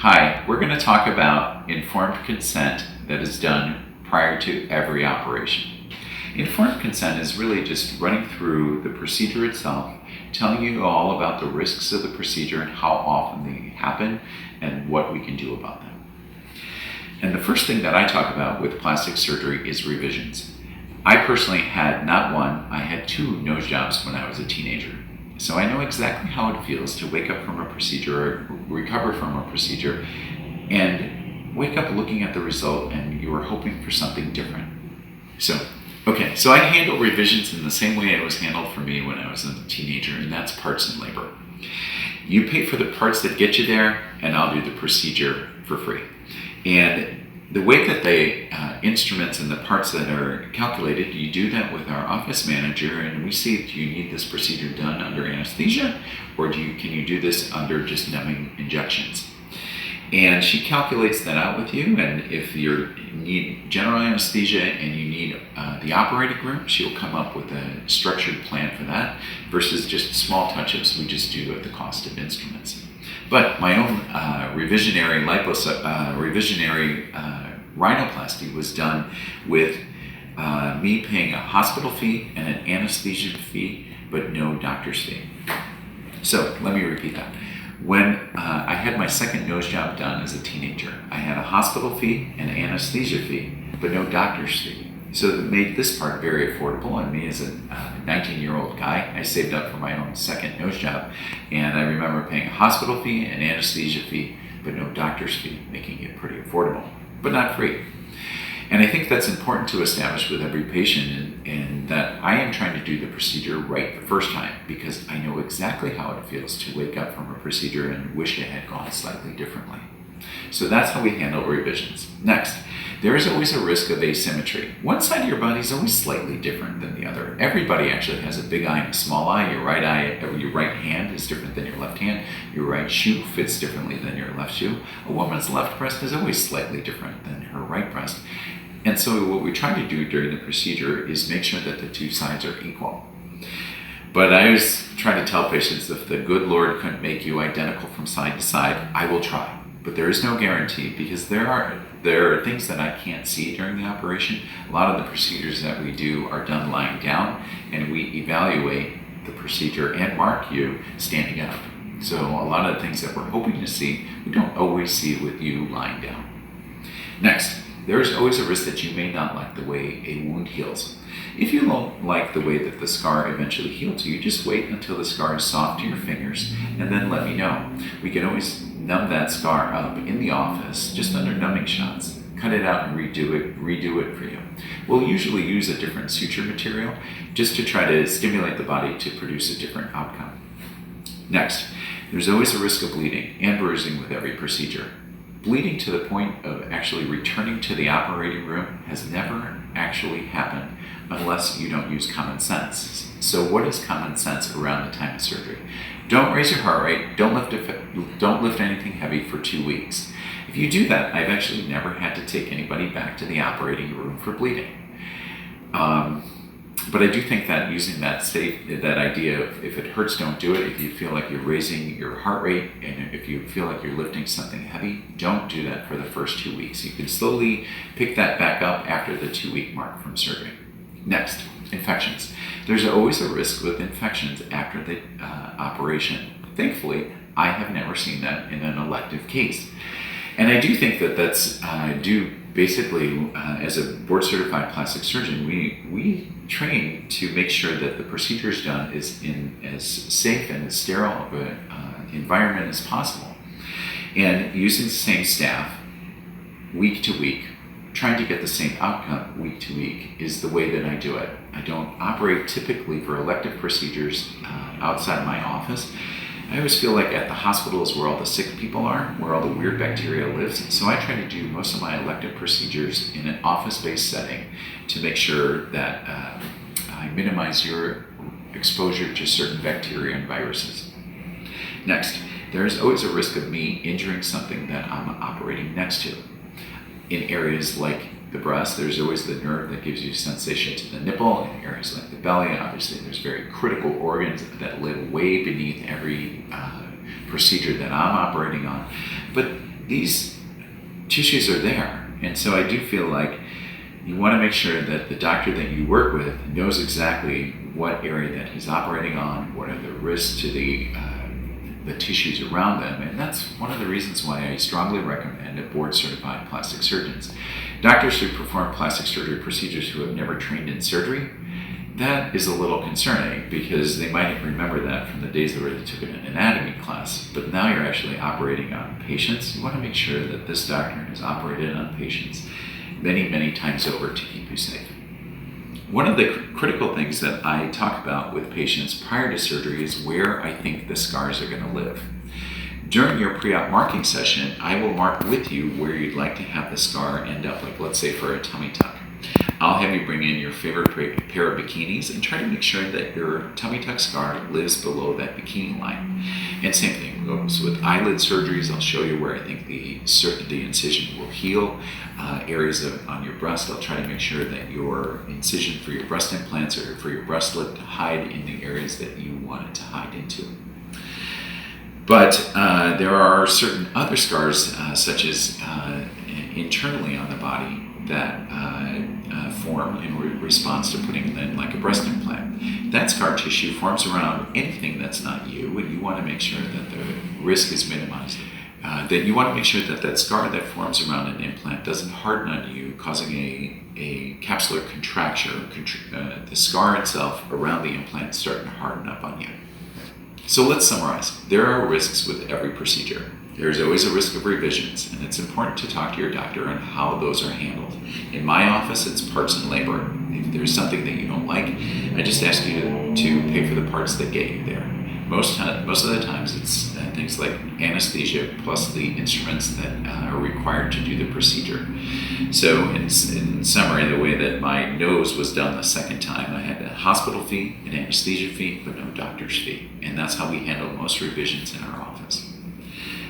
Hi, we're going to talk about informed consent that is done prior to every operation. Informed consent is really just running through the procedure itself, telling you all about the risks of the procedure and how often they happen and what we can do about them. And the first thing that I talk about with plastic surgery is revisions. I personally had not one, I had 2 nose jobs when I was a teenager. So I know exactly how it feels to wake up from a procedure or recover from a procedure and wake up looking at the result and you were hoping for something different. So I handle revisions in the same way it was handled for me when I was a teenager, and that's parts and labor. You pay for the parts that get you there, and I'll do the procedure for free. And the way that the instruments and the parts that are calculated, you do that with our office manager, and we see, do you need this procedure done under anesthesia, or can you do this under just numbing injections? And she calculates that out with you, and if you need general anesthesia and you need the operating room, she'll come up with a structured plan for that, versus just small touch-ups we just do at the cost of instruments. But my own revisionary rhinoplasty was done with me paying a hospital fee and an anesthesia fee, but no doctor's fee. So let me repeat that. When I had my second nose job done as a teenager, I had a hospital fee and an anesthesia fee, but no doctor's fee. So it made this part very affordable, and me as a 19-year-old guy, I saved up for my own second nose job, and I remember paying a hospital fee, an anesthesia fee, but no doctor's fee, making it pretty affordable, but not free. And I think that's important to establish with every patient, and that I am trying to do the procedure right the first time, because I know exactly how it feels to wake up from a procedure and wish it had gone slightly differently. So that's how we handle revisions. Next, there is always a risk of asymmetry. One side of your body is always slightly different than the other. Everybody actually has a big eye and a small eye. Your right hand is different than your left hand. Your right shoe fits differently than your left shoe. A woman's left breast is always slightly different than her right breast. And so what we try to do during the procedure is make sure that the 2 sides are equal. But I always try to tell patients, if the good Lord couldn't make you identical from side to side, I will try. But there is no guarantee, because there are things that I can't see during the operation. A lot of the procedures that we do are done lying down, and we evaluate the procedure and mark you standing up. So a lot of the things that we're hoping to see, we don't always see with you lying down. Next, there is always a risk that you may not like the way a wound heals. If you don't like the way that the scar eventually heals, you just wait until the scar is soft to your fingers and then let me know. We can always numb that scar up in the office, just under numbing shots. Cut it out and redo it for you. We'll usually use a different suture material just to try to stimulate the body to produce a different outcome. Next, there's always a risk of bleeding and bruising with every procedure. Bleeding to the point of actually returning to the operating room has never actually happened unless you don't use common sense. So what is common sense around the time of surgery? Don't raise your heart rate, don't lift anything heavy for 2 weeks. If you do that, I've actually never had to take anybody back to the operating room for bleeding. But I do think that using that idea of, if it hurts, don't do it. If you feel like you're raising your heart rate, and if you feel like you're lifting something heavy, don't do that for the first 2 weeks. You can slowly pick that back up after the 2-week mark from surgery. Next, infections. There's always a risk with infections after the operation. Thankfully, I have never seen that in an elective case. And I do think that that's due basically, as a board-certified plastic surgeon, we train to make sure that the procedure is done in as safe and as sterile of an environment as possible. And using the same staff week to week, trying to get the same outcome week to week, is the way that I do it. I don't operate typically for elective procedures outside of my office. I always feel like at the hospital is where all the sick people are, where all the weird bacteria lives. So I try to do most of my elective procedures in an office-based setting to make sure that I minimize your exposure to certain bacteria and viruses. Next, there is always a risk of me injuring something that I'm operating next to. In areas like the breast, there's always the nerve that gives you sensation to the nipple. In areas like the belly, obviously there's very critical organs that live way beneath every procedure that I'm operating on. But these tissues are there. And so I do feel like you want to make sure that the doctor that you work with knows exactly what area that he's operating on, what are the risks to the tissues around them, and that's one of the reasons why I strongly recommend board-certified plastic surgeons. Doctors who perform plastic surgery procedures who have never trained in surgery, that is a little concerning because they might remember that from the days where they took an anatomy class, but now you're actually operating on patients. You want to make sure that this doctor has operated on patients many, many times over to keep you safe. One of the critical things that I talk about with patients prior to surgery is where I think the scars are going to live. During your pre-op marking session, I will mark with you where you'd like to have the scar end up, like let's say for a tummy tuck. I'll have you bring in your favorite pair of bikinis and try to make sure that your tummy tuck scar lives below that bikini line. And same thing goes with eyelid surgeries. I'll show you where I think the incision will heal. Areas on your breast, I'll try to make sure that your incision for your breast implants or for your breast lip hide in the areas that you want it to hide into. But there are certain other scars, such as internally on the body, that form in response to putting in like a breast implant. That scar tissue forms around anything that's not you, and you want to make sure that the risk is minimized. That you want to make sure that that scar that forms around an implant doesn't harden on you, causing a capsular contracture. The scar itself around the implant starting to harden up on you. So let's summarize. There are risks with every procedure. There's always a risk of revisions, and it's important to talk to your doctor on how those are handled. In my office, it's parts and labor. If there's something that you don't like, I just ask you to pay for the parts that get you there. Most of the times, it's things like anesthesia plus the instruments that are required to do the procedure. So in summary, the way that my nose was done the second time, I had a hospital fee, an anesthesia fee, but no doctor's fee. And that's how we handle most revisions in our office.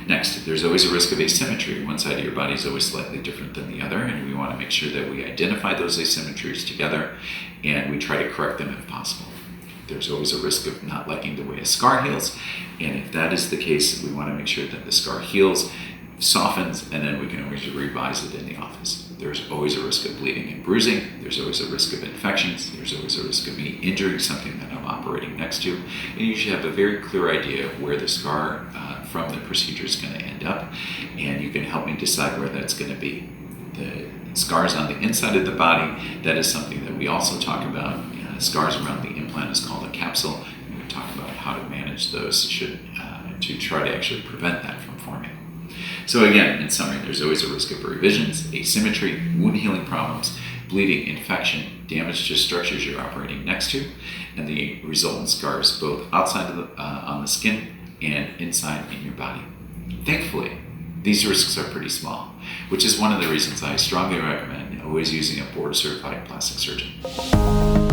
Next, there's always a risk of asymmetry. One side of your body is always slightly different than the other, and we want to make sure that we identify those asymmetries together and we try to correct them if possible. There's always a risk of not liking the way a scar heals, and if that is the case, we want to make sure that the scar heals, softens, and then we can always revise it in the office. There's always a risk of bleeding and bruising. There's always a risk of infections. There's always a risk of me injuring something that I'm operating next to, and you should have a very clear idea of where the scar from the procedure is going to end up, and you can help me decide where that's going to be. The scars on the inside of the body, that is something that we also talk about. Scars around the implant is called a capsule. We talk about how to manage those to try to actually prevent that from forming. So again, in summary, there's always a risk of revisions, asymmetry, wound healing problems, bleeding, infection, damage to structures you're operating next to, and the resultant scars both outside of on the skin and inside in your body. Thankfully, these risks are pretty small, which is one of the reasons I strongly recommend always using a board-certified plastic surgeon.